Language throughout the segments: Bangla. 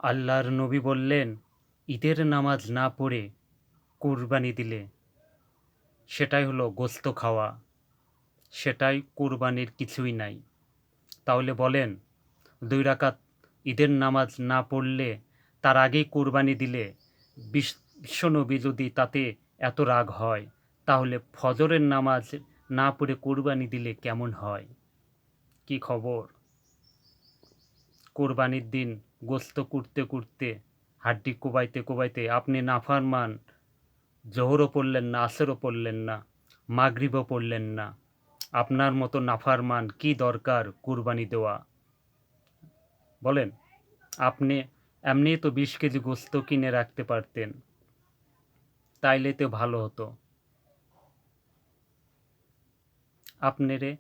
আল্লাহর নবী বললেন, ঈদের নামাজ না পড়ে কুরবানি দিলে সেটাই হলো গোশত খাওয়া, সেটাই কুরবানির কিছুই নাই। তাহলে বলেন, ২ রাকাত ঈদের নামাজ না পড়লে তার আগেই কুরবানি দিলে বিশ্বনবী যদি তাতে এত রাগ হয়, তাহলে ফজরের নামাজ না পড়ে কুরবানি দিলে কেমন হয়? কি খবর? কোরবানির দিন গোশত কুটতে হাড্ডি কোবাইতে আপনি নাফরমান, জোহরও পড়লেন না, আসরও পড়লেন না, মাগরিবও পড়লেন না। আপনার মতো নাফরমান কি দরকার কুরবানি দেওয়া? বলেন। আপনি এমনিই তো ২০ কেজি গোশত কিনে রাখতে পারতেন। তাইলে তো ভালো হতো। আপনারে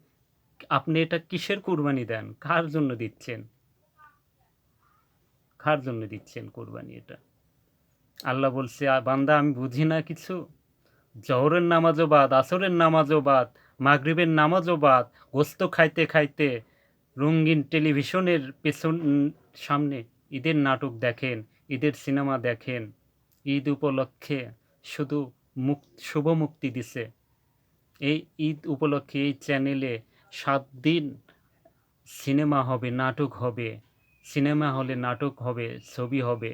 আপনি এটা কিসের কুরবানি দেন? কার জন্য দিচ্ছেন? কার জন্য দিচ্ছেন কুরবানি এটা? আল্লাহ বলছে, বান্দা আমি বুঝি না কিছু? জহরের নামাজও বাদ, আসরের নামাজও বাদ, মাগরিবের নামাজও বাদ, গোশত খাইতে রঙিন টেলিভিশনের সামনে ঈদের নাটক দেখেন, ঈদের সিনেমা দেখেন। ঈদ উপলক্ষে শুধু শুভ মুক্তি দিছে। এই ঈদ উপলক্ষে এই চ্যানেলে ৭ দিন সিনেমা হবে, নাটক হবে, সিনেমা হলে নাটক হবে, ছবি হবে।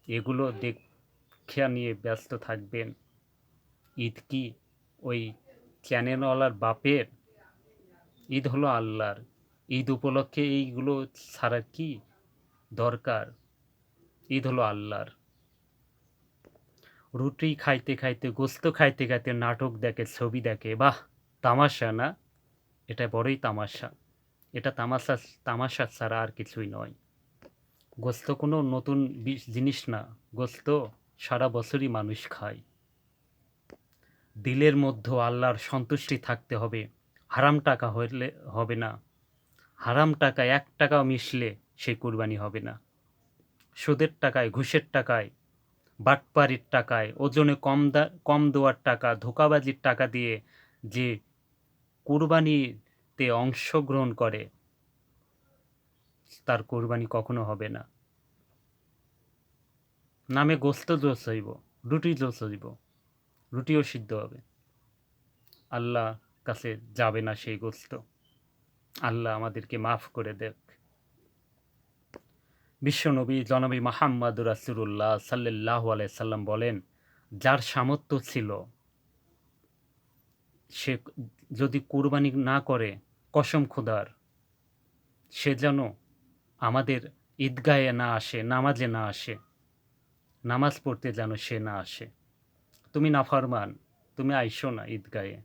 এগুলো দেখা নিয়ে ব্যস্ত থাকবেন। ঈদ কি ওই চ্যানেলওয়ালার বাপের? ঈদ হলো আল্লাহর। ঈদ উপলক্ষে এইগুলো ছাড়া কি দরকার? ঈদ হলো আল্লাহর। রুটি খাইতে গোশত খাইতে নাটক দেখে, ছবি দেখে, বাহ! তামাশা না? এটা বড়ই তামাশা। এটা তামাশা ছাড়া আর কিছুই নয়। গোশত কোনো নতুন জিনিস না। গোশত সারা বছরই মানুষ খায়। দিলের মধ্যেও আল্লাহর সন্তুষ্টি থাকতে হবে। হারাম টাকা হইলে হবে না। হারাম টাকা ১ টাকাও মিশলে সেই কুরবানি হবে না। সুদের টাকায়, ঘুষের টাকায়, বাটপারির টাকায়, ওজনে কম দেওয়ার টাকা, ধোঁকাবাজির টাকা দিয়ে যে কুরবানিতে অংশগ্রহণ করে, তার কুরবানি কখনো হবে না। নামে গোশত জোশ হইব, রুটি জোশ হইব, রুটিও সিদ্ধ হবে। আল্লাহ কাছে যাবে না সেই গোশত। আল্লাহ আমাদেরকে মাফ করে দেক। বিশ্বনবী জনাবি মুহাম্মদুর রাসূলুল্লাহ সাল্লাল্লাহু আলাইহি সাল্লাম বলেন, যার সামর্থ্য ছিল সে যদি কুরবানি না করে, কসম খোদার, সে যেন আমাদের ঈদগাহে না আসে, নামাজে না আসে, নামাজ পড়তে যেন সে না আসে। তুমি নাফরমান, তুমি আইসো না ঈদগাহে,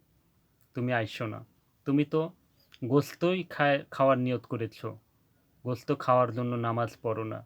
তুমি আইসো না। তুমি তো গোস্তই খাওয়ার নিয়ত করেছ, গোস্ত খাওয়ার জন্য নামাজ পড়ো না।